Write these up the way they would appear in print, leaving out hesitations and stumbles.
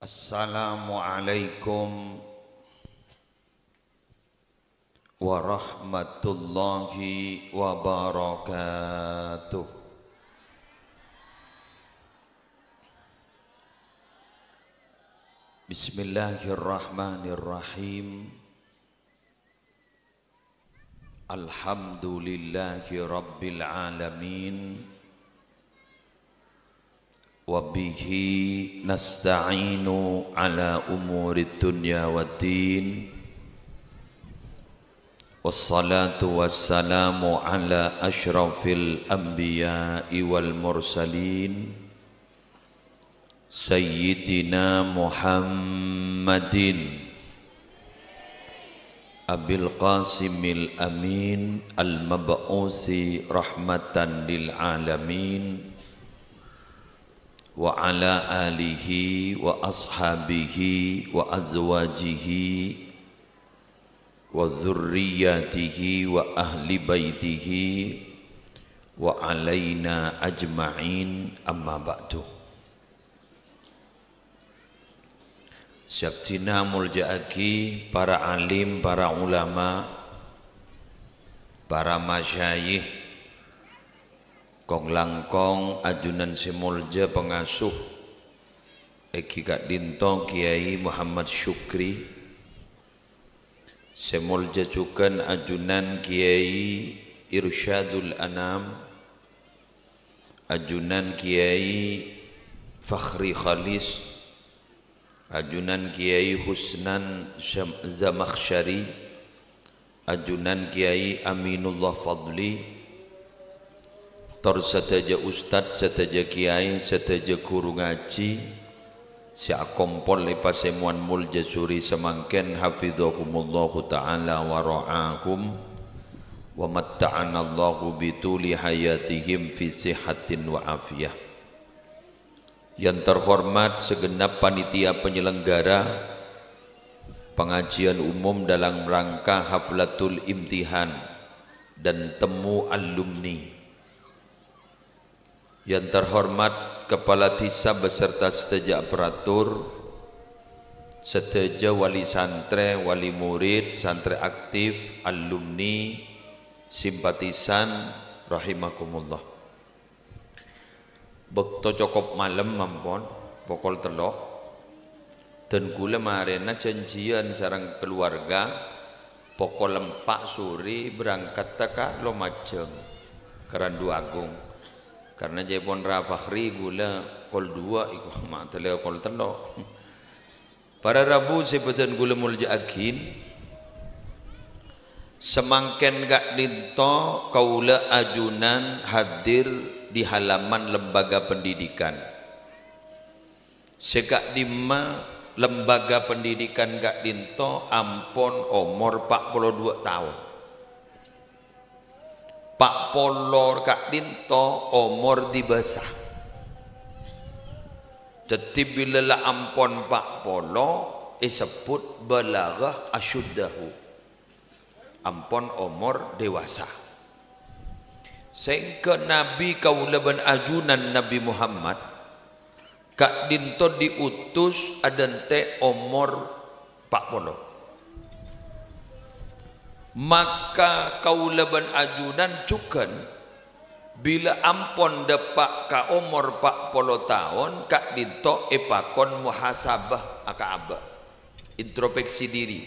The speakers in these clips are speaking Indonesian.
Assalamualaikum warahmatullahi wabarakatuh. Bismillahirrahmanirrahim. Alhamdulillahi rabbil alamin. Wabihi nasta'inu ala umuri dunya waddin. Wassalatu wassalamu ala ashrafil anbiya'i wal mursalin Sayyidina Muhammadin Abil Qasimil Amin Al-Mab'usi rahmatan lil alamin wa ala alihi wa ashabihi wa azwajihi wa dzurriyyatihi wa ahli baitihi wa alaina ajma'in, amma ba'du. Syabtina mulja'aki para alim, para ulama, para masyayikh, kong langkong ajunan simulja pengasuh Eki Kak Dinto Kiai Muhammad Syukri, simulja cukan ajunan Kiai Irsyadul Anam, ajunan Kiai Fakhri Khalis, ajunan Kiai Husnan Zamakhsyari, ajunan Kiai Aminullah Fadli, tor sataja ustad, sataja kiai, sataja guru ngaji, si akompol lepasemuan mulja suri semangken hafidhahumullahu ta'ala wa ra'akum wa matta'anallahu bituli hayatihim fi sihatin wa afiyah. Yang terhormat segenap panitia penyelenggara pengajian umum dalam rangka haflatul imtihan dan temu alumni. Yang terhormat Kepala Desa beserta seteja aparatur, seteja wali santre, wali murid, santri aktif, alumni, simpatisan, rahimakumullah. Bekto cukup malam mampon, pokol telok, dan kula marena janjian sarang keluarga, pokol 4 sore berangkat taka Lumajang, Kerandu Agung. Karena Jepon Rafakhri gula kol 2 iku matele kol telo. Para Rabu sebutan gula mulja akin semangken gak dinto kaula ajunan hadir di halaman lembaga pendidikan. Segak dima lembaga pendidikan gak dinto ampon umur 42 tahun. Pak Polor Kak Dinto umur dibasah. Jadi bila la ampon Pak Polo disebut balaghah asyuddahu, ampon umur dewasa. Sehingga Nabi kaula ben ajunan Nabi Muhammad Kak Dinto diutus adante umur Pak Polo. Maka kaulaban ajunan cukan bila ampon depak ka umur 40 tahun Kak Dinto epakon muhasabah akaaba, introspeksi diri.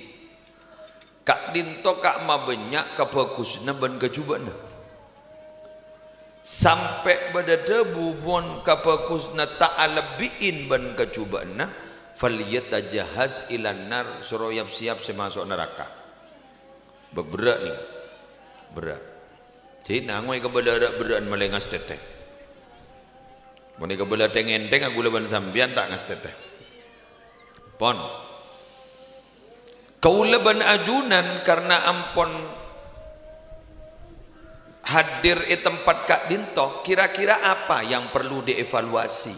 Kak Dinto kak mabenyak kebagusna ben kecubana sampai pada debu bon kabagusna ta'alabiin ben kecubana falyatajahaz ilan nar, suruh siap semasuk neraka. Berat nih, berat. Jadi nangoi kebelah berat malah ngas teteh. Moni kebelah tengenteng aku leban sambian tak ngas teteh. Pon. Kau leban ajunan karena ampon hadir di tempat Kak Dinto. Kira-kira apa yang perlu dievaluasi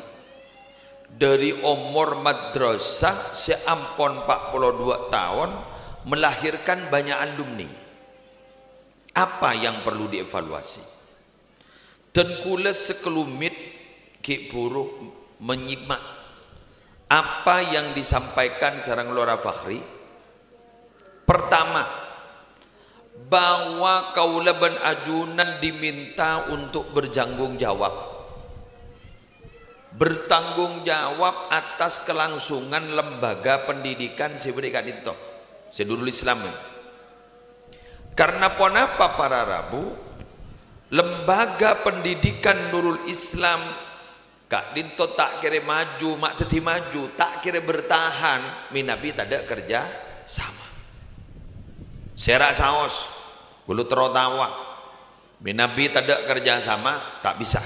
dari umur madrasah seampon 42 tahun melahirkan banyak alumni? Apa yang perlu dievaluasi? Dan kula sekelumit ki buruk menyimak Apa yang disampaikan sareng Lora Fakhri? Pertama, bahwa kaula ban ajunan diminta untuk bertanggung jawab atas kelangsungan lembaga pendidikan Siberikan itu sedulur Islam. Karena ponapa para Rabu, lembaga pendidikan Nurul Islam Kak Dinto tak kira maju, mak teti maju, tak kira bertahan, minabi tak ada kerja sama. Serak saos, bulu terotawa, minabi tak ada kerja sama, tak bisa.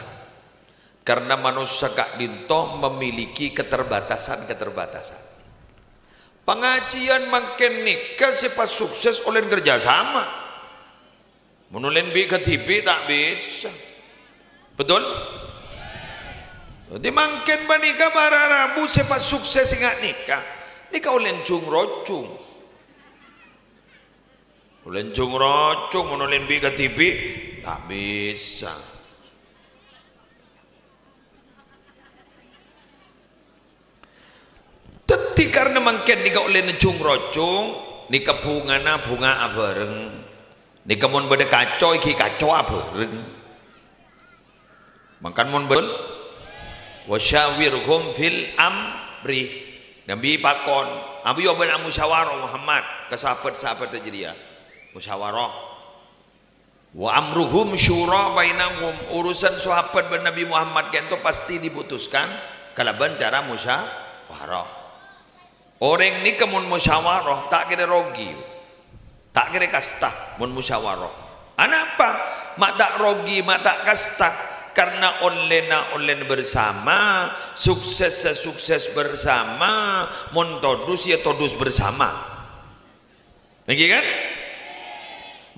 Karena manusia Kak Dinto memiliki keterbatasan. Pengajian makin nikah sifat sukses oleh kerja sama. Menulen bi ke TV tak bisa. Betul? Jadi makin menikah para Rabu sifat sukses ingat nikah. Nikah ulen cung rocung. Ulen cung rocung menulen bi ke TV tak bisa. Teti karena makin nikah ulen cung rocung, nikah bunga bareng. Nikah mun beda kacau iki kacau bareng. Makan mun betul wasyawirhum fil amri. Nabi pakon Abi yo ben musyawarah Muhammad ke sahabat-sahabat terjadi ya musyawarah wa amruhum syura bainahum. Urusan sahabat ben Nabi Muhammad kento pasti diputuskan kalaban cara musyawarah. Orang ni kemun musyawarah tak kira rogi, tak kira kasta mun musyawarah. Anapa mak tak rogi mak tak kasta? Karena online bersama, sukses bersama, montodus ya todus bersama. Lagi kan?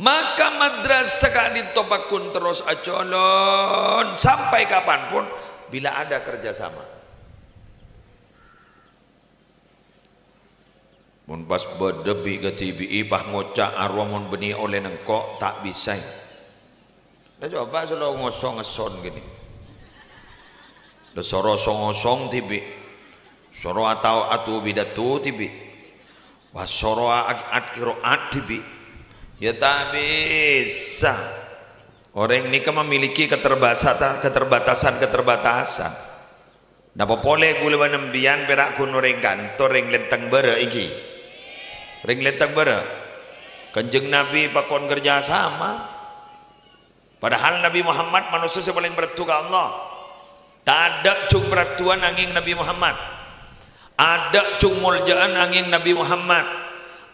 Maka madrasah Kak Dinto bakun terus acolon sampai kapanpun bila ada kerjasama. Mun pas berdebi ke TBI bah ngocak arwah mun beni oleh nengkok tak bisa. Dah coba selalu ngosong-ngeson gini. Dah soro song-song tibi. Soro atau atu bidatu tibi. Wah soro at kiroat tibi. Ya tak bisa. Orang ini kan memiliki keterbatasan. Napa boleh gula banembian berak kuno ring kantor ring lentang bara iki. Ring lentang bara. Kanjeng Nabi pakon kerja sama. Padahal Nabi Muhammad manusia yang paling beratu ke Allah. Tak ada cung beratuan angin Nabi Muhammad. Ada cung muljaan angin Nabi Muhammad.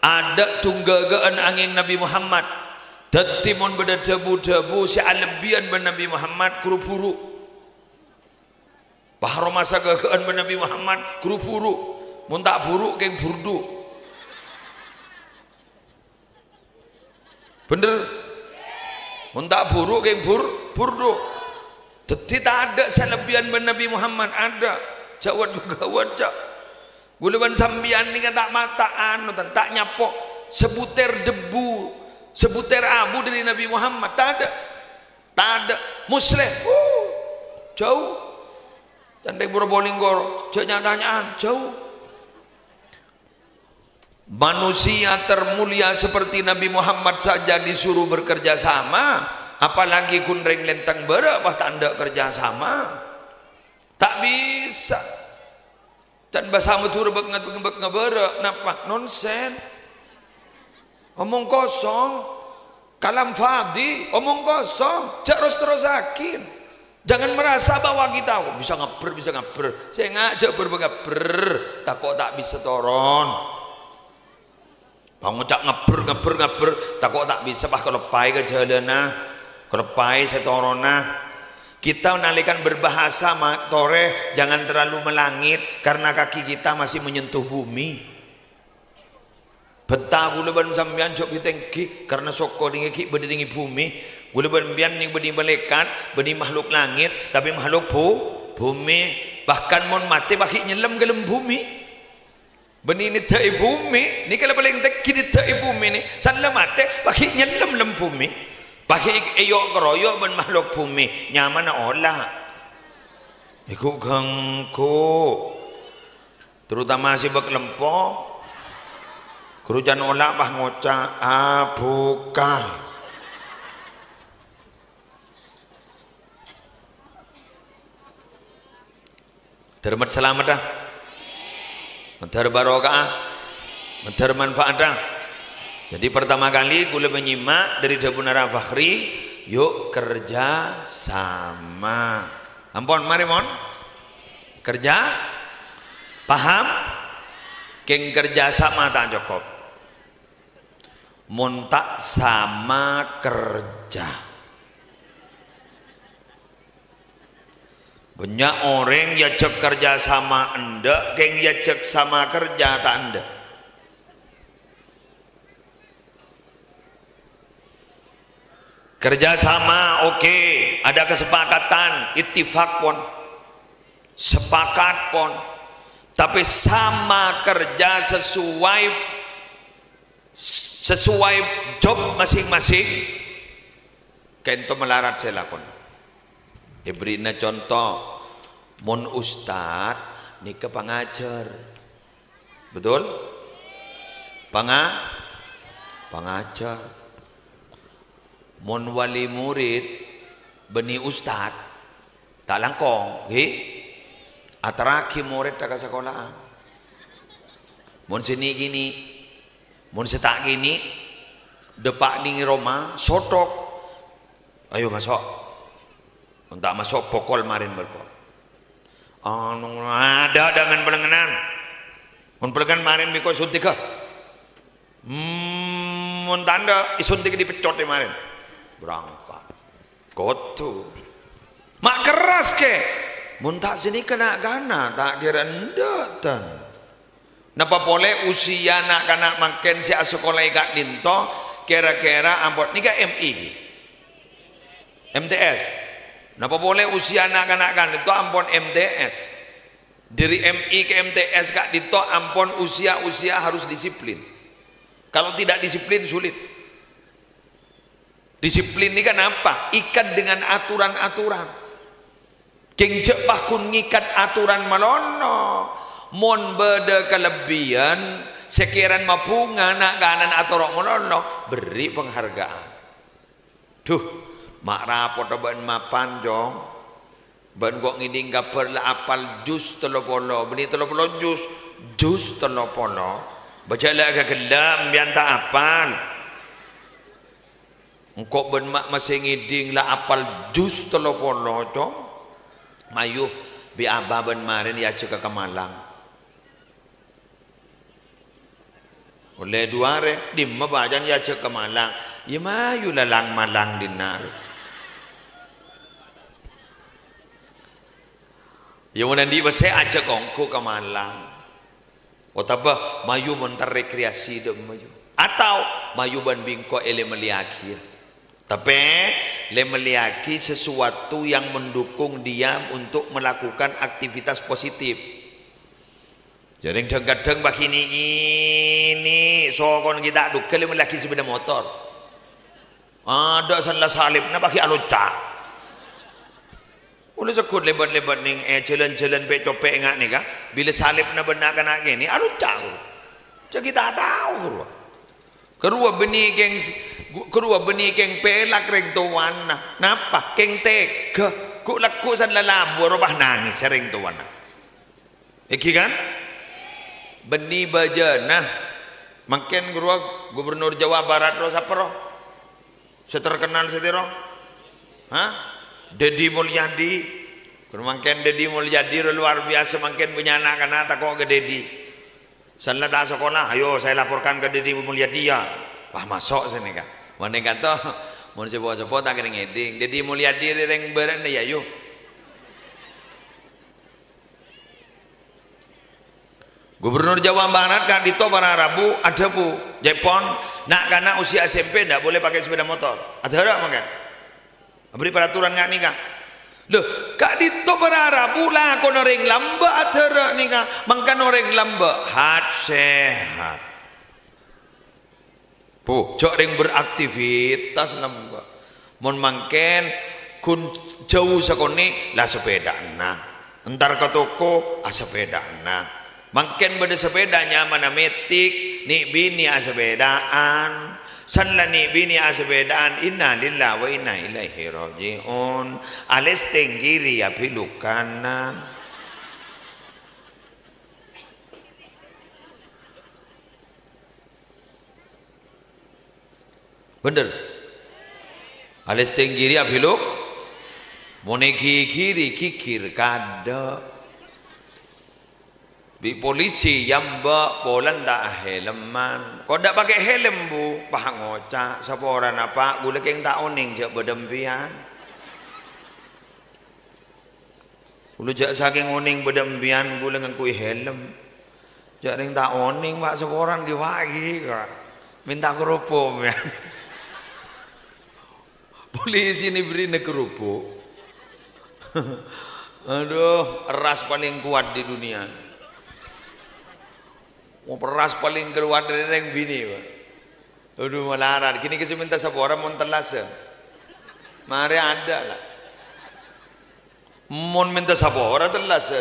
Ada cung gagaan angin Nabi Muhammad. Tetimun beda debu-debu si alebian ben Nabi Muhammad kurupuru. Bahro masa gagaan ben Nabi Muhammad kurupuru. Mun tak buruk keng burdu. Bener? Muntak buruk kayak burdu. Jadi tak ada selebihan ben Nabi Muhammad ada. Jawat begawat cak. Gulaban sambian ni kan tak mataan, tak nyapok sebutir debu, sebutir abu dari Nabi Muhammad tak ada. Muslim, jauh. Candai Probolinggo, nyatanyaan jauh. Manusia termulia seperti Nabi Muhammad saja disuruh bekerja sama, apalagi kunring lentang bara apa tanda kerja sama. Tak bisa. Dan bahasa matur bek ngebara napa nonsen. Omong kosong. Kalam fadhi, omong kosong. Terus akin. Jangan merasa bahwa kita bisa ngaber. Saya ngajak berbegaber, takut tak bisa toron. Bangun cak ngeber tak kok tak bisa bah kelepai ke jalan kelepai setorona. Kita nalikan berbahasa tore jangan terlalu melangit karena kaki kita masih menyentuh bumi. Betah gula ban sambian jok ditengki karena soko dingi berdingi bumi. Gula ban bian ning bedi malaikat bedi makhluk langit tapi makhluk bumi. Bahkan mon mati baki nyelam ke dalam bumi. Beni ni tak bumi, ni kalau paling tak kini tak bumi ni, sana mate, pakai nyelam lem bumi, pakai eyok keroyok ben makhluk bumi, nyaman olah. Ikut gangko, terutama si bek lempo kerujan olak bah ngoca buka termat selamat dah mentar barokah mentar manfaat dah. Jadi pertama kali gula menyimak dari Dabunara Fakhri, yuk kerja sama. Ampun, mari mon. Kerja, paham? Keng kerja sama tak cukup. Mon tak sama kerja. Banyak orang ya cek kerja sama anda, keng ya cek sama kerja tak anda. Kerjasama oke, ada kesepakatan, ittifak pun, sepakat pun, tapi sama kerja sesuai job masing-masing, kento melarat saya lakon. Ibrina contoh, mon ustad nika pengajar, betul? Pengajar. Mon wali murid beni ustad tak langkong ataraki murid tak ke sekolahan mon sini gini mon setak gini depak ning Roma sotok ayo masuk tak masuk pokol marin berko ada dengan pelenganan mon pelengan marin biko suntik mon tanda isuntik dipecot di marin berangkat kotu mak keras ke muntah sini kena gana tak kira ndatan napa boleh usia nak kena makin si sekolah ikat dinto kira-kira ampun nika MI MTS napa boleh usia nak kena kan itu ampun MTS dari MI ke MTS kak dinto ampun usia harus disiplin kalau tidak disiplin sulit. Disiplin ini kan apa? Ikat dengan aturan-aturan. Keng cepah kun ngikat aturan malono. Mon beda kelebihan sekiran mapunga nak kanan aturan malono beri penghargaan. Duh, mak rapot ban mapan jong. Ban kok ngiding kaper la apal jus telopolo, beni telopolo jus telopolo. Baca lah ke kelam biar tak apal. Engkau bermak masih ngiding lah apal jus telopolo cong mayu bi abah ben marin ya cek ke Malang oleh duare di mabajan ya cek ke Malang ya mayu lalang Malang dinar ya nanti bese acek ongko ke Malang otaba mayu mentar rekreasi dem mayu atau mayu ban bingko ele meliaki tapi le meliaki sesuatu yang mendukung dia untuk melakukan aktivitas positif. Jadi kadang-kadang bagi ini sokon kita duk le meliaki sepeda motor. Ada salah salib na bagi alota. Uli sekut lebat-lebat ning jalan-jalan pe copek ngak ni ka bila salib na benak kana gini alota. Jadi kita tahu kerua benih keng pelak reng tuan napa keng tega ku laku san lalambu robah nangis sering tuan iki kan benih bajana makin kerua gubernur Jawa Barat ro sapa ro seterkenal setiro Dedi Mulyadi makin Dedi Mulyadi luar biasa makin punya anak kan tak kok ke Dedi salah tak sekolah, ayo saya laporkan ke Dedi Mulyadi ya. Wah masuk sini kak. Mana kata, mau sebuah tak kena ngeding. Dedi Mulyadi reng beren ya yuk. Gubernur Jawa Barat kan dito para Rabu ada bu Jepon nak karena usia SMP tidak boleh pakai sepeda motor. Ada tak makan? Beri peraturan nggak nih kak? Loh, kak dito para Rabu lah kon orang lamba ada nih kak, mangkan orang lamba hat sehat. Bu, jok ring beraktivitas lamba. Mon mangken kun jauh sekoni lah sepeda nah. Entar ke toko sepeda nah. Makin beda sepedanya mana metik ni bini sepedaan sanla ni bini sepedaan inna lillahi wa inna ilaihi rajiun alis tenggiri ya pilukanan bener alis tenggiri ya piluk moneki kiri kikir kada bi polisi yang polan tak helman kau tak pakai helm bu pahang ngocak saporan apa gula keng tak oning jak bedempian gula jak saking oning bedempian gula dengan kui helm jak ring tak oning pak saporan diwagi kak minta kerupuk ya polisi ni beri nak kerupuk aduh ras paling kuat di dunia. Mau peras paling keluar dari yang bini, aduh melarat. Kini kasi minta sa orang mau terlasa, mari ada lah. Mau minta sa orang terlasa,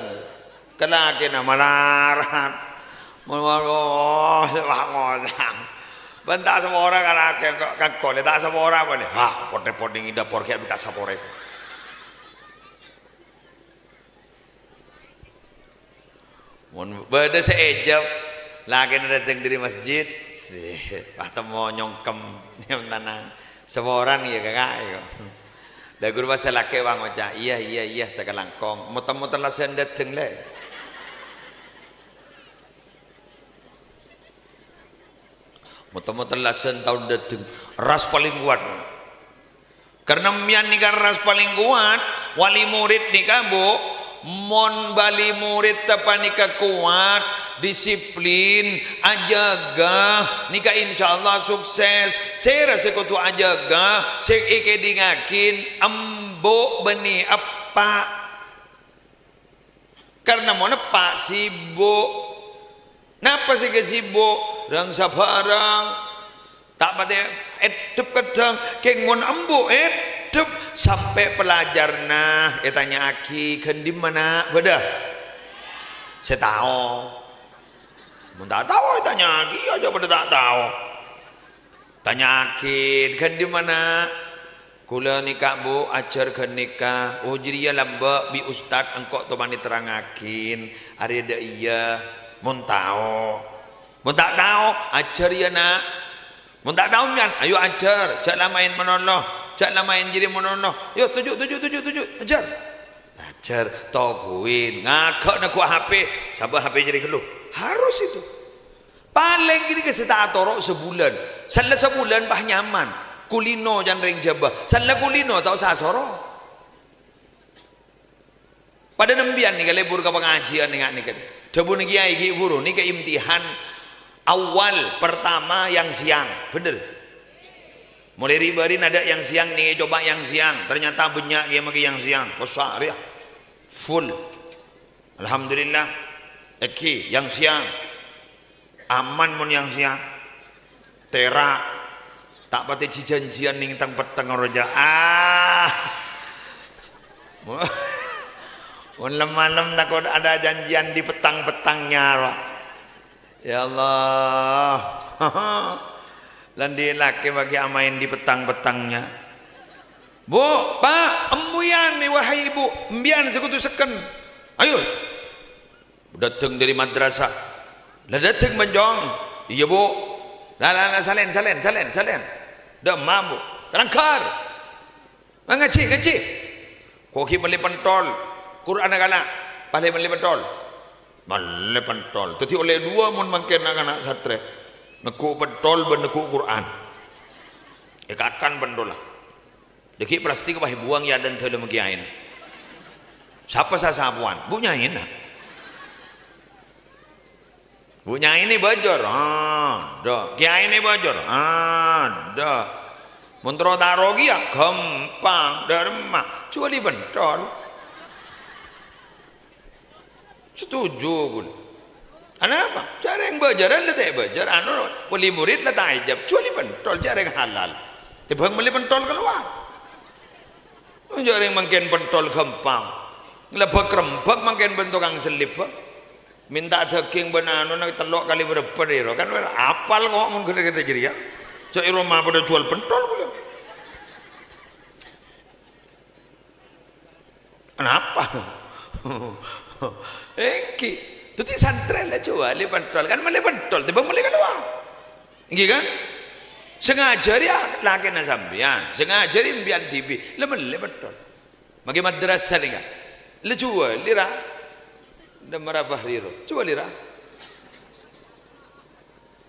kelaki na melarat, mau sebangosang. Banta sa orang kelaki kakol, tak sa orang boleh. Ha, pote-poting ida porket minta sa orang. Mau beda seejap. Lagi datang dari masjid, atau mau nyongkem yang tanah seorang ya kakak. Dah guru bahasa laki bang macam iya sekalangkong. Muter-muter lah saya datang le. Muter-muter lah saya tahun datang. Ras paling kuat. Karena mian ni kan ras paling kuat. Wali murid ni kan bu. Mon bali murid tapanika kuat disiplin ajaga nika insyaallah sukses saya rasa kau tu ajaga saya ike dingakin ambo beni apa karena mau nepak sibuk napa sih ke sibuk rang sabarang tak pada edep kadang keng mon ambo edep sampai pelajar nah tanya aki kendi mana beda saya tahu mun tak tahu tanya aki aja pada tak tahu tanya aki kendi mana kula nikah bu ajar ke nikah oh jadi ya lamba bi ustad engkau tu mani terangakin hari ada iya mun tahu mun tak tahu ajar ya nak mun tak tahu kan ayo ajar jangan main menoloh jangan main jadi menoloh yuk tujuh ajar toguin ngakak nak kuat HP sabar HP jadi keluh harus itu paling gini ke tak torok sebulan salah sebulan bah nyaman kulino jangan ring jabah salah kulino tak usah sorok pada nembian ni kalau lebur ke pengajian ni kan debun kiai ki buru ni ke imtihan awal pertama yang siang bener mulai ribarin ada yang siang nih coba yang siang ternyata banyak dia pakai yang siang besar ya full alhamdulillah yang siang aman mon yang siang terak tak pati janjian ning tang peteng roja malam takut ada janjian di petang-petangnya ya Allah landi laki bagi amain di petang-petangnya bu pak embuyan nih wahai ibu embian sekutu seken ayo datang dari madrasah lah datang menjong iya bu lah salen dah mampu rangkar ngaji koki beli pentol Quran agak paling beli pentol jadi oleh dua mun makin anak satre neku pentol beneku Quran ekakan pentol lah deki plastik bah buang ya dan tele megiain siapa sasapuan bu nyain bu nyain ni bajor dah kiai ni bajor dah muntro tarogi ya gampang derma cuali pentol setuju pun anak apa cara yang bajaran letak bajar anu wali murid letak hijab cuali pentol cara yang halal tibang beli pentol keluar cara yang makin pentol gampang lebak rembak makin bentuk yang selip minta daging benano nak telok kali berapa iro kan apal kok mun gede-gede jadi ya cok rumah pada jual pentol pula kenapa engki tuti santren lah jual li pentol kan meli pentol tiba meli keluar engki kan sengaja dia laki na sambian sengaja dia mbian tibi le meli pentol magi madrasah ni kan le jual lira dan marafah riro coba lira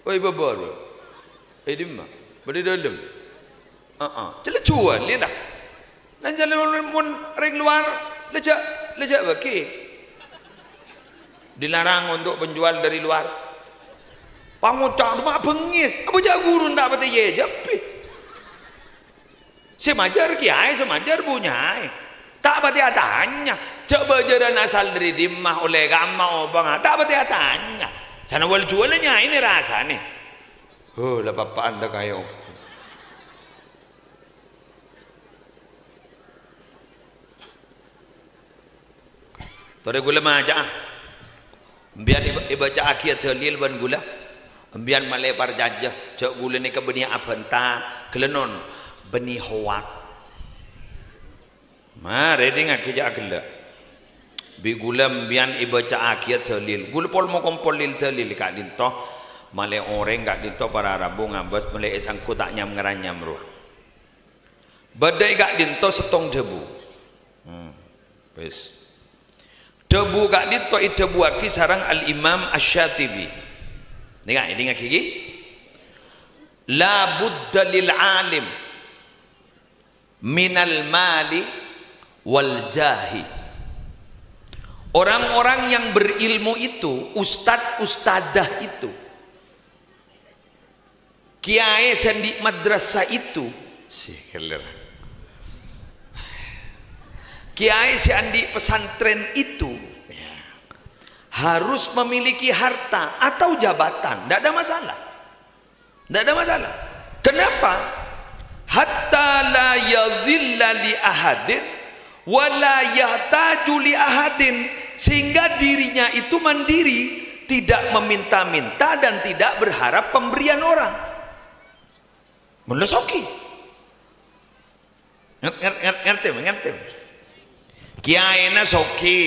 oi babar dimma beri dalam jadi jual lira dan jalan mun ring luar lejak baki dilarang untuk penjual dari luar pangocak mak bengis apa jak guru tak pati ye japi semajar kiai semajar bunyai tak pati atanya coba jaran asal dari dimah oleh gamma obang tak pati atanya sana wal jualnya ini rasanya lah bapak anda kaya tore gula maja biar ibaca akhir dalil ban gula biar malepar jajah cak gula ni ke benih abanta kelenon benih hoak mare ding akija gula bi gula biar ibaca akhir dalil gula pol mo kompolil dalil kak dinto male orang kak dinto para rabu ngambas male esangku tak nyam ngeranyam ruah badai kak dinto setong jebu wes debu kak dinto itu buaki sarang al-imam asy-Syatibi dengar kiki la budda lil alim minal mali wal jahi orang-orang yang berilmu itu ustad-ustadah itu kiai sendi madrasah itu kiai sendi pesantren itu harus memiliki harta atau jabatan, tidak ada masalah. Tidak ada masalah. Kenapa? Hatta la yadhilla li ahadin wa la yahtaju li ahadin, sehingga dirinya itu mandiri, tidak meminta-minta dan tidak berharap pemberian orang. Melesoki. Ngerti. Kiai na soki,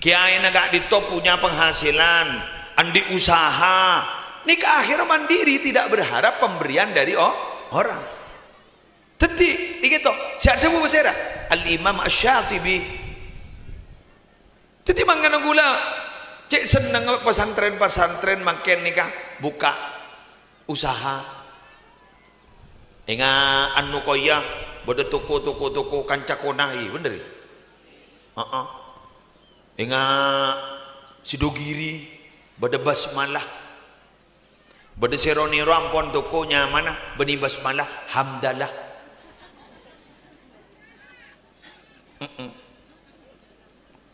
kiai na gak dito punya penghasilan, andi usaha, nikah akhir mandiri tidak berharap pemberian dari orang. Teti, begitu. Siapa bu besera? Al Imam Asy-Syatibi. Teti mangkana gula, cek seneng pesantren makin nikah buka usaha. Inga anu koya, bodo toko kancakonai, bener. Inga Sidogiri bada basmalah bada seroni rampon tokonya mana beni basmalah hamdalah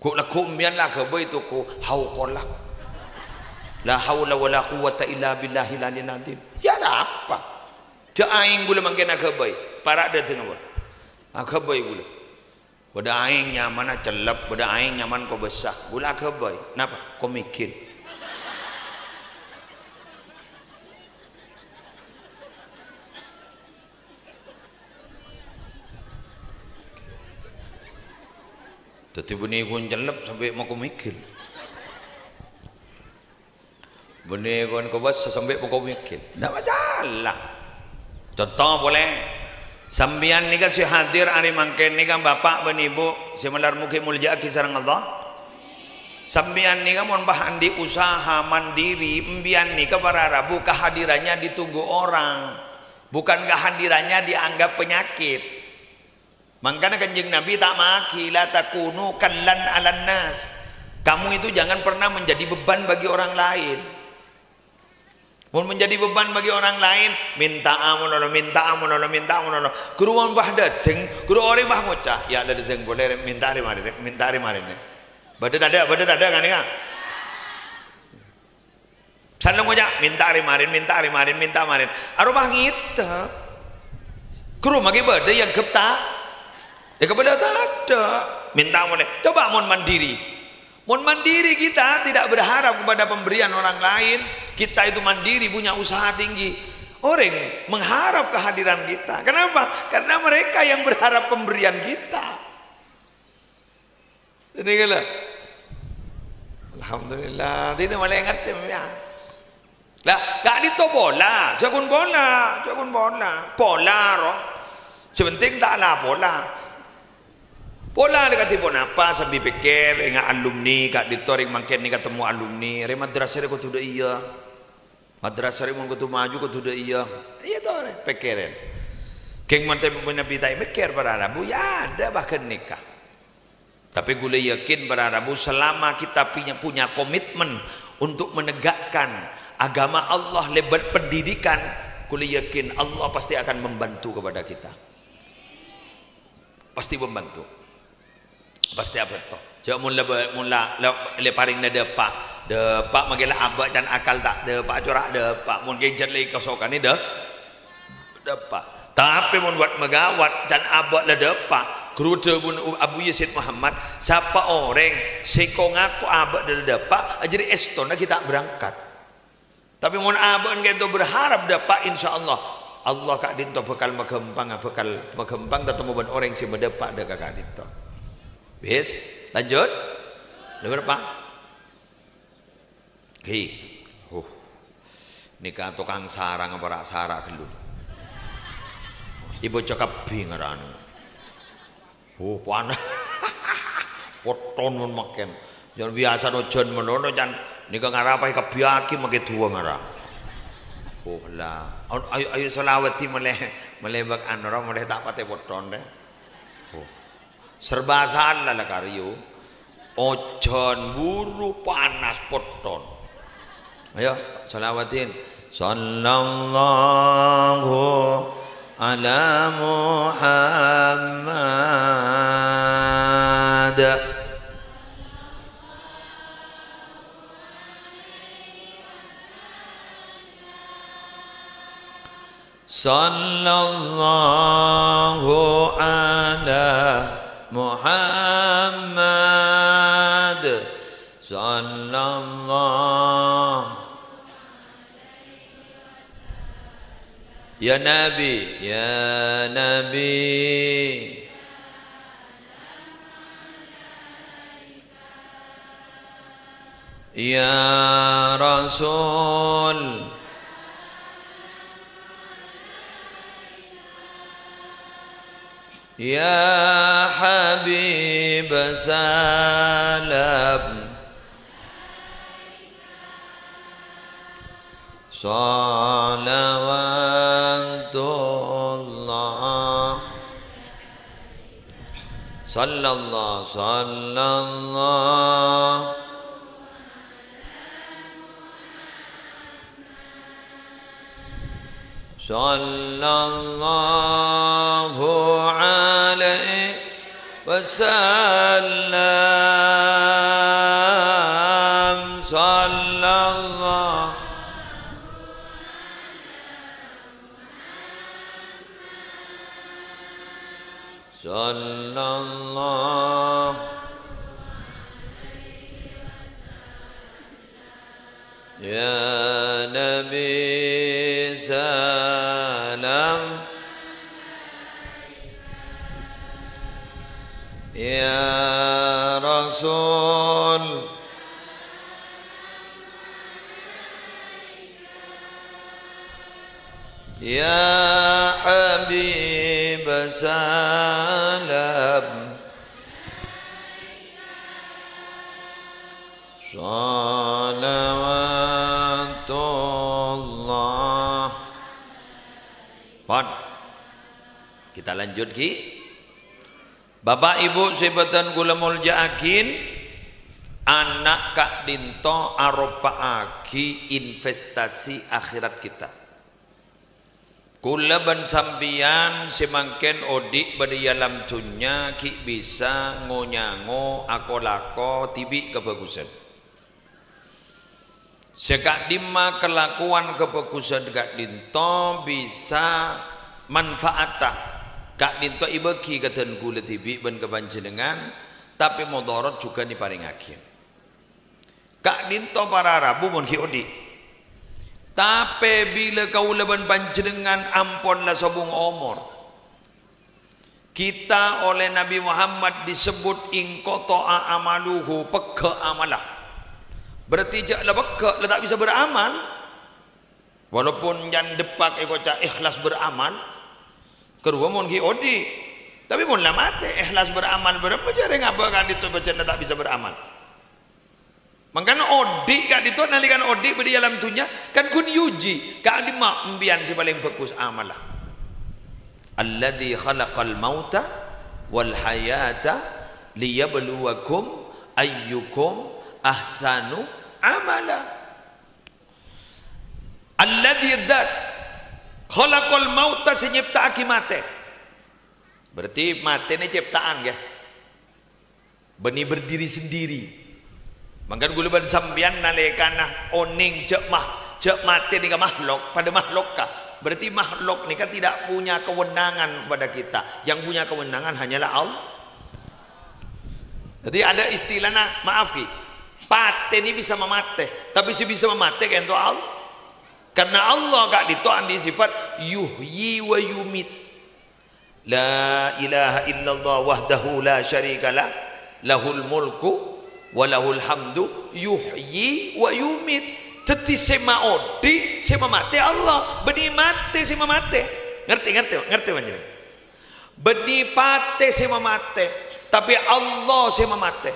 kok la kumyan la ke boy toko hauqallah la haula wala quwata illa billahil aliyil azim ya apa ja aing gula mangkena ke boy para da tengah boy ke boy gula bada aing nyaman celap, bada aing nyaman kau besar. Gula ke boy, kenapa? Kau mikir. Tapi benih kau celap sampai mau kau mikir. Benih kau besar sampai mau kau mikir. Tak masalah. Contoh boleh. Sambian ni kan si hadir hari mangken ni kan bapak dan ibu si melar muki mulja kisarang Allah. Sambian ni kan mon bahan di usaha mandiri, embian ni kan para rabu kehadirannya ditunggu orang, bukan kehadirannya dianggap penyakit. Makanya kanjeng Nabi tak maki la takunu kallan alan nas. Kamu itu jangan pernah menjadi beban bagi orang lain. Mau menjadi beban bagi orang lain, minta amunono. Guru wan bah dateng, guru orang bah ngocah, ya ada dateng boleh minta hari marin. Badet ada kan ni kan? Salam ngocah, minta hari marin. Arubah ngita, guru magi badet yang kepta, ya kepada tak ada, minta boleh. Coba mon mandiri, Mun mandiri kita tidak berharap kepada pemberian orang lain, kita itu mandiri punya usaha tinggi. Orang mengharap kehadiran kita. Kenapa? Karena mereka yang berharap pemberian kita. Jadi kalau alhamdulillah tidak malah ngerti ya. Lah, gak dito bola, jagun bola, bola roh. Sebenting tak lah bola. Bola dekat tipu apa sambil pikir ingat alumni kak dito ring makin ni ketemu alumni, re madrasah re ko tuda iya. Madrasah re mon ko tu maju ko tuda iya. Iya to re pikirin. Keng mante punya bitai pikir para Rabu ya ada bahkan nikah. Tapi gue yakin para Rabu selama kita punya komitmen untuk menegakkan agama Allah lebat pendidikan, gue yakin Allah pasti akan membantu kepada kita. Pasti membantu. Pasti apa tu? Jangan mula le paring na depak magilah abak dan akal tak depak corak depak mun gadget lagi kasokan ni depak. Tapi mun buat megawat dan abak le depak. Guru pun Abu Yazid Muhammad, siapa orang seko ngaku abak dan depak, jadi estona kita berangkat. Tapi mun abak kita berharap dapat insyaallah Allah kak dinto bekal magempang tetemu ban orang si berdepak dekat kak dinto. Bis, lanjut. Nomor berapa? Oke. Nikah tukang sarang apa sarak dulu. Ibu cakap bingaran. Panas. Poton mun makin. Jangan biasa nojon menono jan nikah ngarapai kebiaki make dua ngarap. Oh lah. Ayo selawati melebak anora mulai tak pate poton deh. Serba salah lah karyo. Ojon buru panas poton. Ayo selawatin. Sallallahu ala Muhammad. Sallallahu ala Muhammad sallallahu ya Nabi ya Rasul ya Habib salam salawatullah sallallahu alaihi wasallam sallallahu ya Nabi salam ya Rasul ya Habib salam salawatullah. Kita lanjut ki. Bapak Ibu sebatan kula muljaakin anak kak dinto aropaaki investasi akhirat kita. Kula ban sambian semangken odik badi alam dunya ki bisa ngonyango akolako tibi kebagusan. Sekak dima kelakuan kebagusan kak dinto bisa manfaatah. Kak dinto ibeki katan kula tibi ban kepanjenengan tapi motorot juga ni paling akhir. Kak dinto para Rabu mun kiodi. Tapi bila kau leban panjenengan ampunlah sobung omor. Kita oleh Nabi Muhammad disebut ingkoto'a amaluhu peka amalah. Berarti jaklah peka lah tak bisa beramal. Walaupun yang depak ekocak ikhlas beramal. Kedua mun kiodi. Tapi mun lah mati ikhlas beramal berapa cara ngapa kan itu baca tak bisa beramal. Makanya odi kan itu nalikan odi beri dalam tunya kan kun yuji kan di mak embian si paling bagus amalah. Alladzi khalaqal mauta wal hayata liyabluwakum ayyukum ahsanu amala. Alladzi dzat khalaqal mauta senyipta mate. Berarti mate ini ciptaan ya. Benih berdiri sendiri. Maka gula pada sambian nalekana oning cek mati ni makhluk pada makhluk kah? Berarti makhluk ni kan tidak punya kewenangan pada kita. Yang punya kewenangan hanyalah Allah. Jadi ada istilahnya maaf ki, pate ni bisa memate, tapi si bisa memate kan itu Allah. Karena Allah gak ditoan di sifat yuhyi wa yumit. La ilaha illallah wahdahu la syarikalah lahul mulku walahul hamdu yuhyi wa yumit. Teti sema odi sema mate Allah beni mate sema mate. Ngerti banyak. Beni pate sema mate tapi Allah sema mate.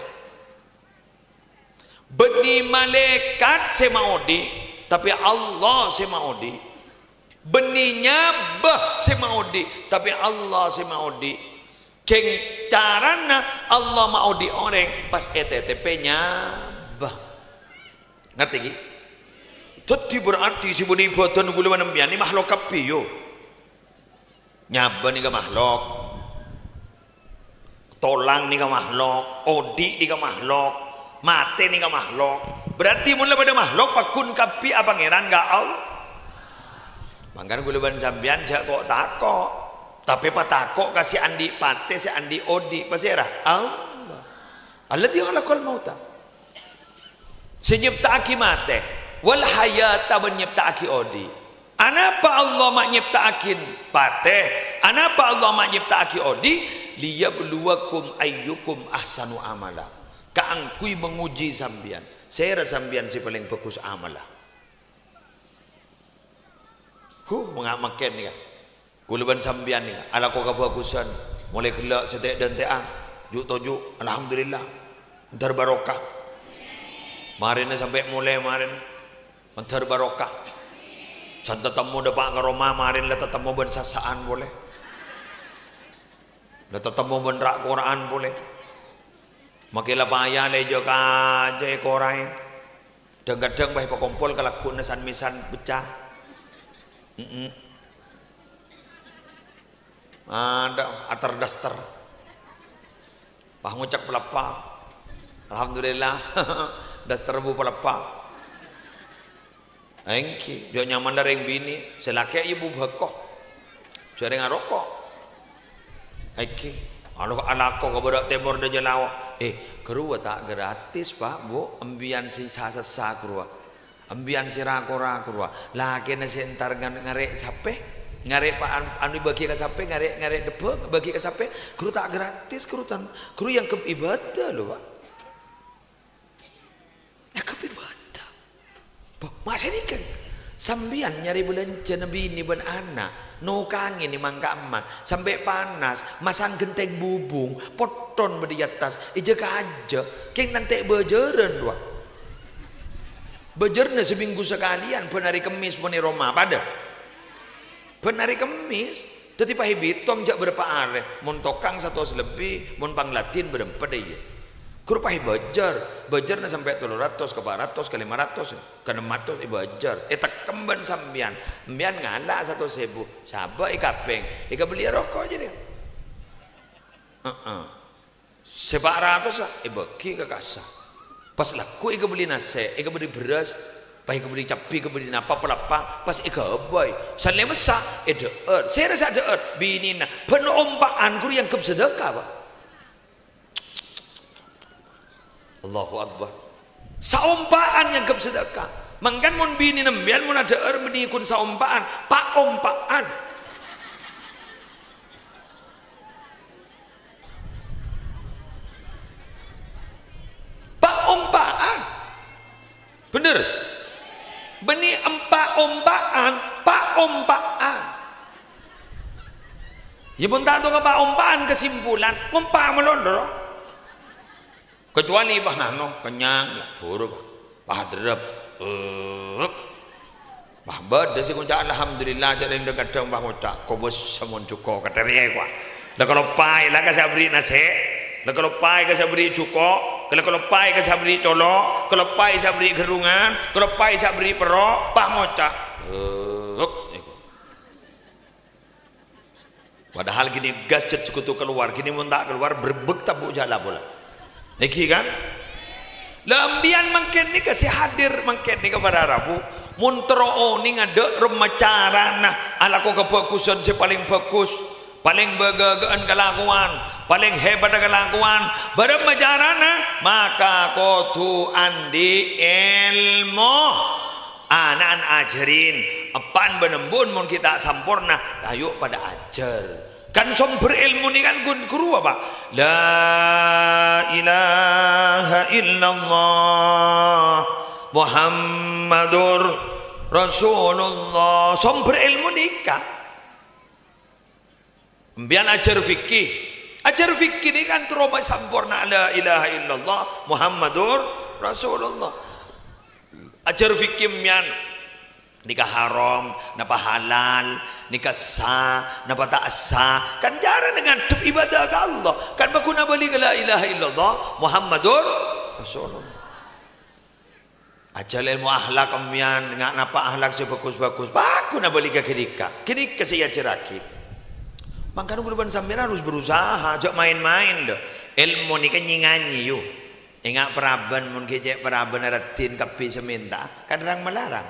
Beni malaikat sema odi tapi Allah sema odi. Beninya bah sema odi tapi Allah sema odi. Keng carana Allah mau di orang pas ETTP-nya bah. Ngerti ki? Tadi berarti si budi boten gula menembian ni makhluk kapiyo. Nyaba ni ka makhluk. Tolang ni ka makhluk, odi ni ka makhluk, mate ni ka makhluk. Berarti mula pada makhluk pakun kapi apa pangeran ga Allah. Mangkan gula ban sambian jak kok takok. Tapi patakok kasih andi pate si andi odi pasirah Allah. Alladzi khalaqal mauta. Senyiptaaki mate wal hayata menyiptaaki odi. Anapa Allah mak nyiptaakin pate? Anapa Allah mak nyiptaaki odi? Liyabluwakum ayyukum ahsanu amala. Kaangkui menguji sambian. Saya sambian si paling bagus amalah. Mengamakan ni kan. Kulaban sambian ni ala ko kabagusan mulai kelak setek dan teang juk tojuk alhamdulillah entar barokah marin sampai mulai marin entar barokah santa temu depak ke Roma marin la tetemu ben sasaan boleh la tetemu ben rak Quran boleh makilah payah le jo ka je Quran kadang-kadang bae pakompol kalakun san misan pecah ada atar daster pah ngucak pelapa alhamdulillah daster bu pelapa engki dia nyaman dari yang bini selaki ibu bekoh sering ngarokok engki anakku keberak timur dia jelawa kerua tak gratis pak bu ambian si sasa kerua ambian si rakora kerua laki nasi entar ngarek capek ngarek pak anu bagi ke sampai ngarek depek bagi ke sampai guru tak gratis guru yang ke ibadah loh pak ya ke ibadah masa ini kan sambian nyari bulan jenabi ini ben anak nukang ini mangka emak sampai panas masang genteng bubung poton beri atas ija aja keng nanti bejeran doa bejerna seminggu sekalian pun hari Kemis pun di Roma pada benari Kemis tetapi pahibit tong jak berapa are mun tokang 100 lebih mun panglatin berempat deh kur pahi bajar na sampai 300 ke 400 ke 500 ke 600 bajar tak kemban sambian mbian ngala 1.000 sabak ikapeng beli rokok aja deh sebak ratus bagi ke kasar pas laku beli nasi beli beras pai beli capi beli napa pelapa pas boy saleh besar deer saya rasa deer binina penuh ompakan kur yang kep sedekah pak Allahu Akbar Saumpaan yang gap sedekah. Mangkan mun bini nembian mun ada bini kun saumpaan, pak ompaan. Pak ompaan. Bener. Beni empak ompaan, pak ompaan. Ya pun tak tahu pak ompaan kesimpulan, ompaan melondor. Kecuali bah nano kenyang, buru bah derep, bah beda sih kunci alhamdulillah jadi yang dekat dong bah mucak, kobus semun cuko kateri gua. Lah kalau pai lah kasih beri nasi, lah kalau pai kasih beri cuko. Kalau pai ke sabri colo, kalau pai sabri gerungan, kalau pai sabri perok, pak mocak. Padahal gini gas cet sekutu keluar, gini mun tak keluar berbek tabuk jala bola. Iki kan? Lembian mangken ni kasih hadir mangken ni kepada Rabu. Mun tero ni ngade remacara nah ala ko kebagusan si paling bagus. Paling begagaan kelakuan, paling hebat kelakuan, bermajarana maka kotu andi ilmu anan ajarin apaan benembun mun kita sampurna ayo pada ajar kan som berilmu ni kan guru apa la ilaha illallah Muhammadur Rasulullah som berilmu nikah. Biar ajar fikih ni kan terobos sempurna la ilaha illallah Muhammadur Rasulullah. Ajar fikih mian nikah haram, napa halal, nikah sah, napa tak sah. Kan cara dengan ibadah ke Allah. Kan bakuna balik la ilaha illallah Muhammadur Rasulullah. Ajar ilmu akhlak mian ngak napa akhlak sebagus-bagus. Bakuna balik ke kedika saya ajaraki. Makanya kalau sampean harus berusaha, jangan main-main dah. Ilmu ni kan nyanyi yuk. Ingat peraban mun kecek peraban aratin kapi seminta, kadang melarang.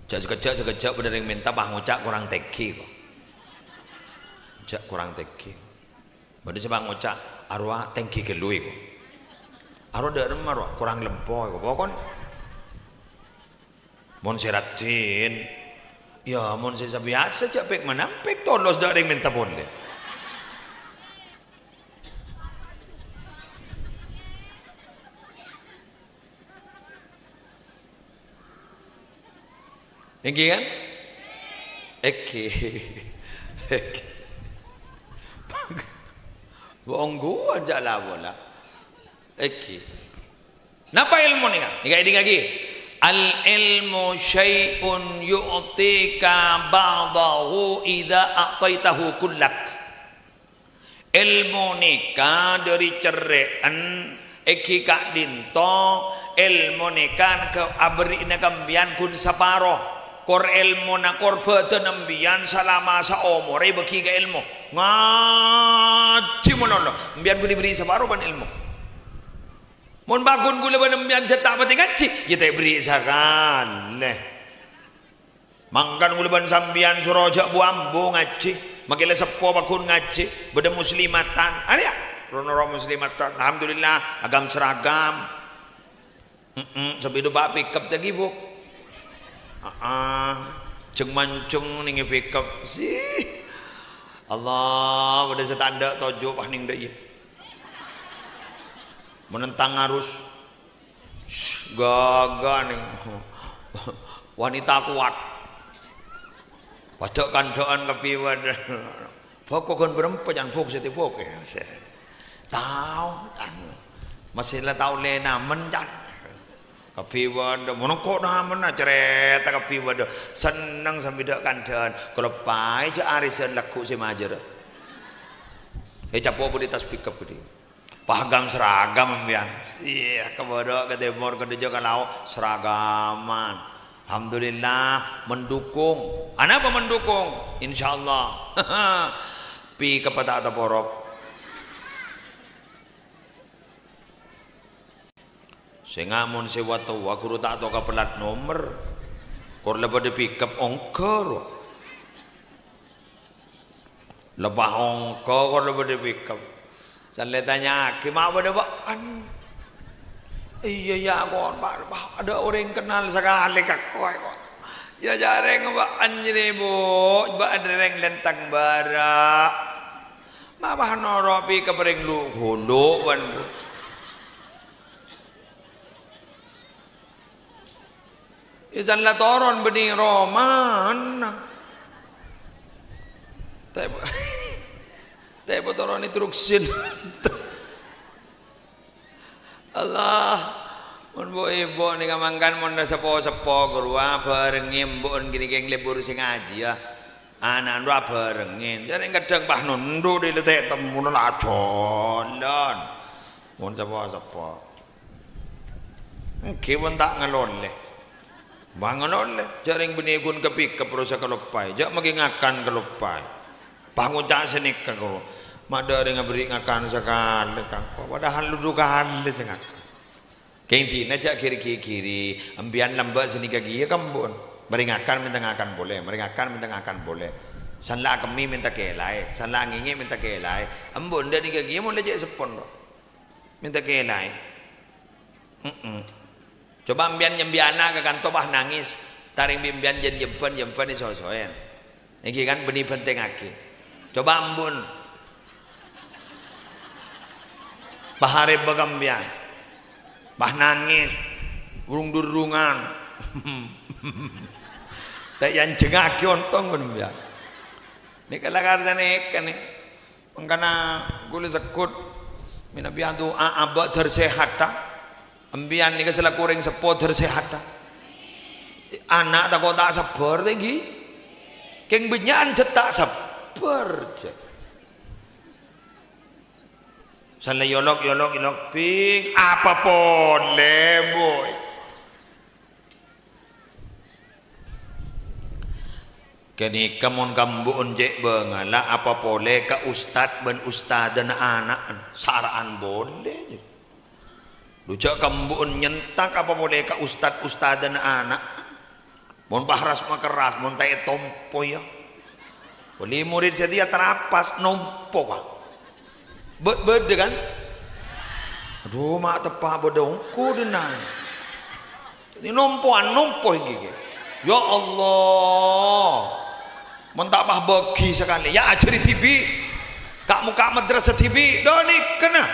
Sekejap bener yang minta bah ngucak kurang teki kok. Ngucak kurang teki. Bade sebang ngucak arwah teki kelui kok. Arwah dak remar kurang lempoy kok. Pokon mun seratin ya, mun saya biasa capek menampik tolos dari minta boleh. Engki kan? Eki. Bohong gua jala bola. Eki. Napa ilmu ni kan? Ini lagi. Al ilmu syai'un yu'tika ba'dahu idza a'taitahu kullak. Ilmu nikah dari cerean eki kak dinto ilmu nikah ke abri nagambian kun saparo kor ilmu na kor betenembian selama saumur bagi ke ilmu ngaji monono mbian beri saparo ban ilmu. Mun bakun gula benembian cetak pati ngaji ya tak beri sakan leh mangkan gula ben sambian surojak buambu ngaji makile sepo bakun ngaji beda muslimatan ada ya rono muslimatan alhamdulillah agam seragam sebidu bak pikap tadi bu ceng mancung ningi pikap sih Allah beda setanda tojo pah ning deh menentang arus gaga nih wanita kuat wadok kandoan kepiwad pokok kan berempat jangan fokus itu fokus tahu masih lah tahu lena menjan kepiwad monokok namen cerita kepiwad senang sambil dek kandoan kalau pai je arisan laku si majer capo budi tas pick up gede pahagam seragam mbian iya kebodoh ke timur ke dejo kalau seragaman alhamdulillah mendukung apa mendukung insyaallah pi kepada porop sehingga mun sewa tua guru tak tahu ke pelat nomor kor lebih pick up ongkor lebah ongkor kor lebih pick up saya tanya, gimana pada bakan? Iya ya kok ada orang kenal sekali kakak kok. Ya jarang mbak anjir bu, mbak dereng lentang bara. Mabah noropi kepereng lu golo ban bu. Isan la toron bening roman. Tapi toron itu ruksin. Allah, mun mbok ibu ning mangkan mun sepo-sepo gurua barengin mbok gini-gini libur sing ngaji ya. Anak ndu barengin. Jane kadang Pak Nundu diletek temun lah jolon. Mun sepo-sepo. Nggih pun tak ngelon le. Bangun le, jaring benikun kepik keperusa kelupai. Jak magi ngakan kelupai. Bangun cak senik kalau. Mada dengan beri ngakan sekali kangko. Padahal lu kali sengak. Kenti najak kiri ambian lambat sini kaki ya kambun. Beri ngakan minta ngakan boleh, beri ngakan minta ngakan boleh. Sanla kami minta kelai, sanla ngingi minta kelai. Ambon dari kaki mau lejak sepon lo. Minta kelai. Coba ambian nyembiana ke kantor bah nangis. Taring bimbian jadi jempan ni sosoen. Iki kan benih penting aki. Coba ambon. Bahare bagambian, bah nangis, urung durungan, tak yang jengaki ontong benembian. Ni kalau kerja ni kan ni, mengkana gula sekut, minabian tu abad tersehat tak, ambian ni kesela kurang sepo tersehat tak. Anak tak kau tak sabar lagi, keng benyan cetak sabar je. Sana yolok ping apa boleh boy. Kini kamun kambuun je bengala apa boleh ke ustad ben ustad dan anak saraan boleh. Lucu kambuun nyentak apa boleh ke ustad dan anak. Mon bahras makeras mon tay tompo ya. Boleh murid sedia terapas nompo pak. Beda kan? Aduh mak tepak bedongku denai. Ini nompo gigi. Ya Allah. Mentapah bagi sekali. Ya ajari TV. Kak muka madrasah TV. Doni kena.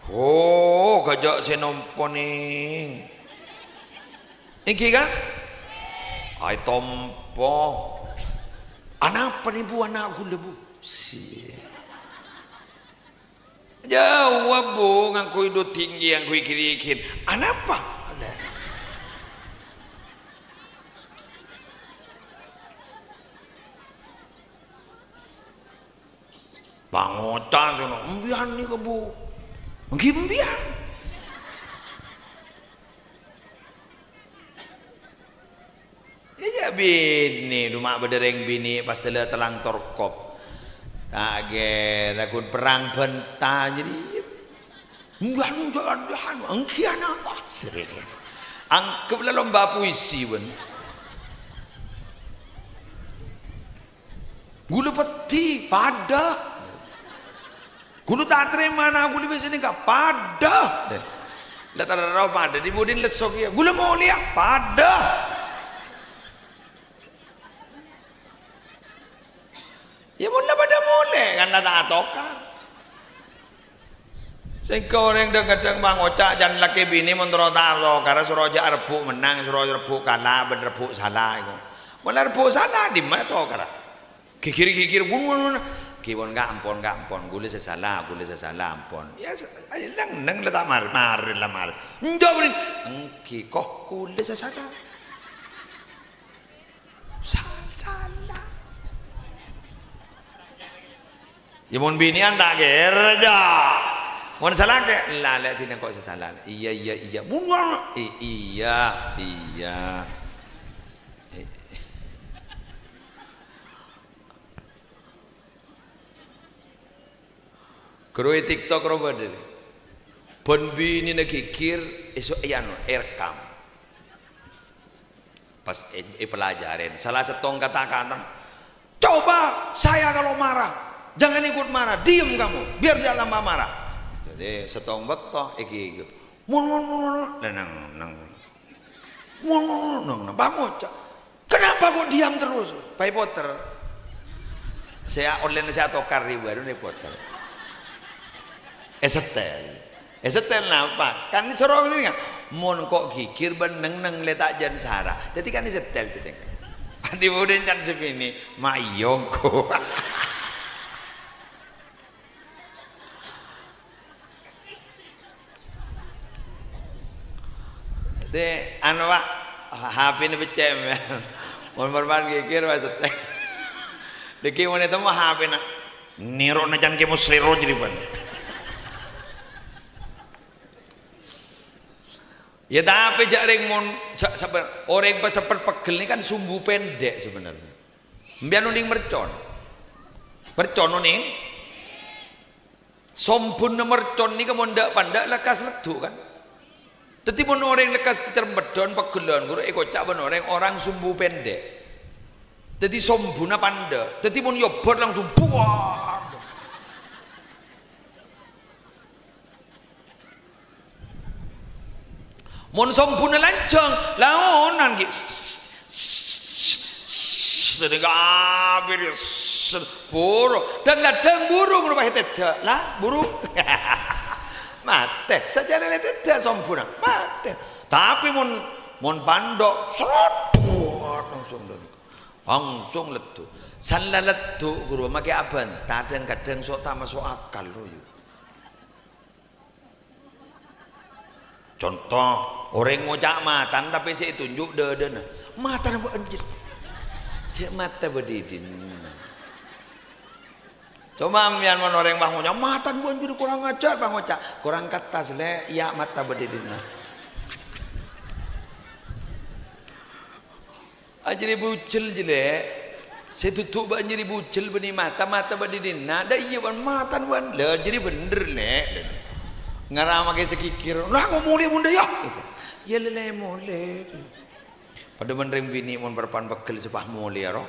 Oh gajak saya nompo nih. Iki kan? Ay tompo. Anak apa nih bu anak gula bu? Jawab bu, ngaku hidup tinggi yang kui kirikin. Anapa? Bangotan sono, embian ni ke bu, embian. Ya bini, rumah bedereng bini pas telang torkop. Kaget, aku perang bentah jadi jangan angkian apa sering anggaplah lomba puisi pun gula peti pada gula tak terima na gula biasa ni kak pada lihat ada pada di budin lesok ya gula mau lihat pada. Ya mula pada mulai kan tak atokar. Sehingga orang kadang bang ocak jangan laki bini menurut Allah karena suroja rebuk menang suroja rebuk kalah berebuk salah itu. Mula rebuk salah di mana toh karena kikir bun kibon gak ampon gula sesalah ampon. Ya neng letak mar enggak beri engki kok gula sesalah salah. Ya mon binian tak kerja. Mon salah ke? Lah tidak kok salah. Iya. Bunga. Iya. Keroi TikTok robot deh. Bon bini nak kikir esok ian rekam. Pas pelajaran. Salah setong kata-kata. Coba saya kalau marah. Jangan ikut marah, diam kamu, biar jangan tambah marah. Jadi setong waktu iki Pak Ngocak, kenapa kok diam terus? Pak Potter, saya online saya tokar baru nih Potter. Setel napa? Kan sorong ini kan. Mon kok gigir beneng neng letak jan sara. Jadi kan setel cedeng. Padi muden can sepini, mayongko. De anu Pak, HP ini pecah. Mon berban gigir wa setel. Deki mon itu mah HP na. Niro na jan ke musliro jadi ban. Ya tapi jaring mon orang pas sepet pegel ini kan sumbu pendek sebenarnya. Mbiar nuning mercon. Mercon nuning. Sompun mercon ni kamu ndak pandak lekas leduk kan. Tetapi mon orang lekas piter medon pegelon guru kocak mon orang sumbu pendek. Jadi sombuna panda. Tetapi mon yobot langsung buah. Mon sompuna lancang laonan gitu sedang abir burung dan kadang burung rumah tidak lah burung mate saja ada tidak sompuna mate tapi mon pandok langsung letu salah letu guru makai aban kadang sok tak masuk akal loh. Contoh orang ngocak matan tapi saya tunjuk dedena matan buat anjir cek mata berdidin coba mian mon orang bang ngocak matan buat anjir kurang ajar bang ngocak kurang kata sele ya mata berdidin ajri bucil jele saya tutup banjir bucil beni mata berdidin nah dah iya ban matan ban le jadi bener le ngarama kayak sekikir lah mau mulai bunda ya ya lele mulai pada menerima bini mon berpan bekal sepah mulai roh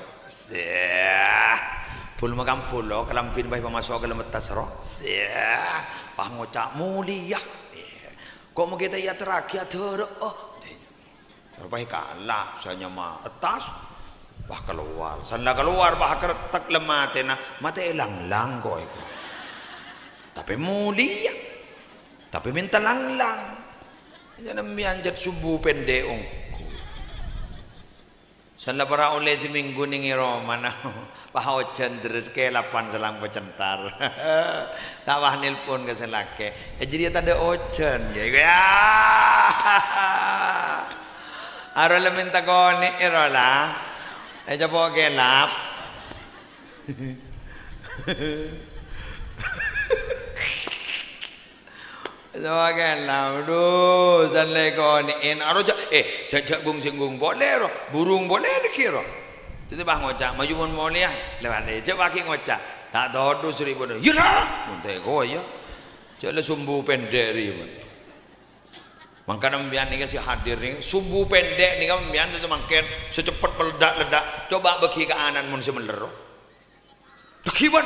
pul makam pulo kelampin bayi pemasok kelam atas roh pah ngocak mulia kok mau kita ya terakhir terus terbaik kalah saya mah atas bah keluar sana keluar bah keretak lemah tena mata elang kok itu tapi mulia tapi minta lang jangan mianjat subuh pendek ongku sana para oleh seminggu ning Roma paho cendres ke 8 selang pecentar tawah nelpon ke selake jadi tanda ojen ya arola minta koni irola coba gelap Sebagianlah, aduh, santai kau ni, aroja, sejak singgung boleh roh, burung boleh dikira. Jadi bang ngocak, maju mon mulia, lewat ni, cak baki ngocak, tak tahu tu seribu dah, yalah, muntah kau ya, cak le sumbu pendek ni, makanya ambian ni kasih hadir ni, sumbu pendek ni kan ambian semakin secepat meledak, coba bagi ke anan mon semeler, dekiban,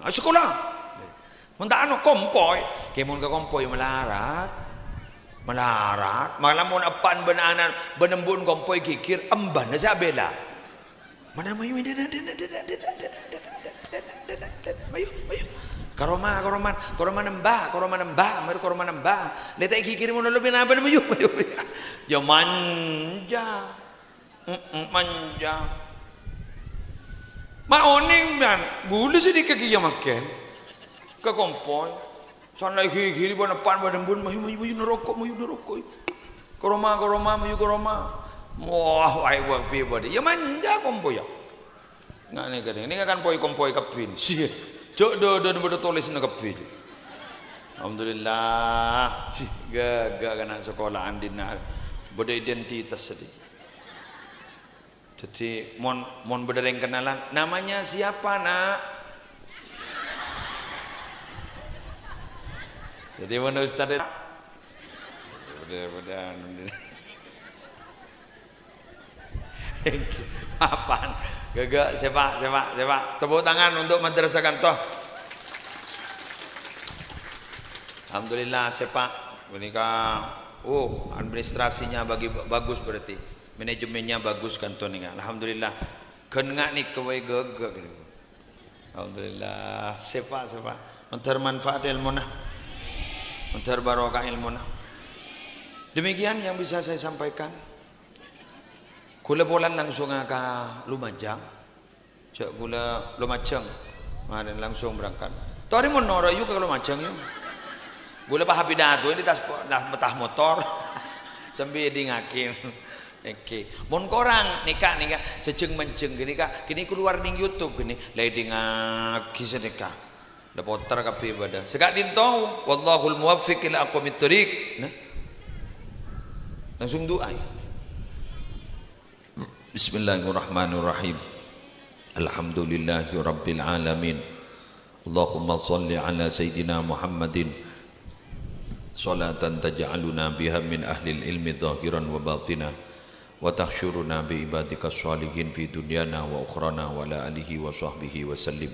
sekolah. Mentah anu kompoi, kemun ke kompoi melarat, malah mun apan benanan benembun kompoi kikir emban saya bela. Mana mayu mayu koroma nembah, letak kikir mun lebih apa mayu. Ya manja. Ma oning man, gula sedikit kia makan. Ke kompoi sana kiri depan badembun mayu nerokok koroma mayu koroma wah ai wang pi body ya manja kompoi ya nggak nih kadang ini kan kompoi kepin sih cok do tulis na kepin alhamdulillah sih gak kena sekolah andina beda identitas tadi jadi mon bedereng kenalan namanya siapa nak. Jadi mana ustaz itu? Mudah-mudahan. Apaan? Gagak sepak. Tepuk tangan untuk madrasah Kantoh. Alhamdulillah sepak menikah administrasinya bagus berarti manajemennya bagus kan tuh nih alhamdulillah kena nih kawai gege gitu alhamdulillah sefa mentar manfaat ilmu nah mentar barokah ilmu nah demikian yang bisa saya sampaikan kula bolan langsung ke Lumajang cek kula Lumajang kemarin langsung berangkat tori mau noro yuk ke Lumajang yuk gula pa pidato ini tas betah motor sambil dingakin oke mon korang nikah sejeng menceng gini keluar ning YouTube gini lagi dingaki sedekah da poter kabeh ibadah sekak dintong wallahul muwaffiq ila aqwamit thoriq nah langsung doa Bismillahirrahmanirrahim Alhamdulillahi rabbil alamin Allahumma salli ala sayyidina Muhammadin salatan taj'aluna biha min ahlil ilmi zahiran wa batina wa tahsyuruna bi ibadika sholihin fi dunyana wa ukhrana wa ala alihi wa sahbihi wa sallim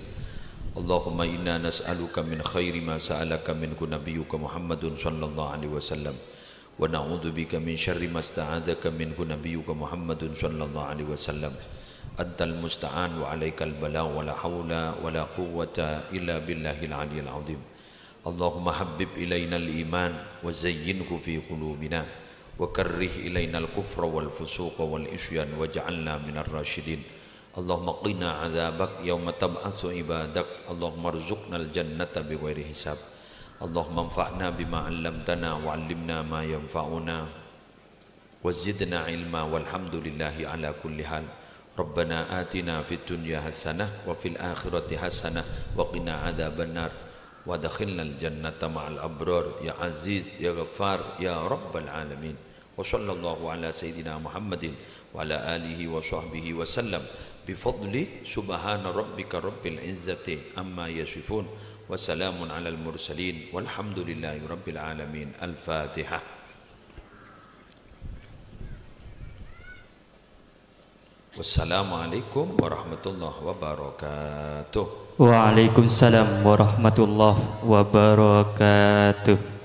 Allahumma inna nas'aluka min khairi ma sa'alaka minhu nabiyyuka Muhammadun sallallahu alaihi wasallam wa na'udzu bika min syarri ma sta'adzaka minhu nabiyyuka Muhammadun sallallahu alaihi wasallam antal musta'an wa alaikal bala wa la hawla wa la quwwata illa billahil aliyyil azim Allahumma habbib ilaina al-iman wa zayyinhu fi qulubina wa karrih ilaina al-kufra wal fusuqa wal isyan waj'alna minar rasyidin Allahumma qina 'adzabak yauma tab'atsu ibadak Allahumma rzuqna al-jannata bighairi hisab Allahumma anfa'na bima 'allamtana wa 'allimna ma yanfa'una wa zidna ilma walhamdulillahi ala kulli hal Rabbana atina fid dunya hasanah wa fil akhirati hasanah wa qina 'adzabannar وادخلنا الجنة مع الأبرار يا عزيز يا غفار يا رب العالمين وصلى الله على سيدنا محمد وعلى آله وصحبه وسلم بفضل سبحان ربك رب العزة أما يصفون وسلام على المرسلين والحمد لله رب العالمين الفاتحة Wassalamualaikum warahmatullahi wabarakatuh. Waalaikumsalam warahmatullahi wabarakatuh.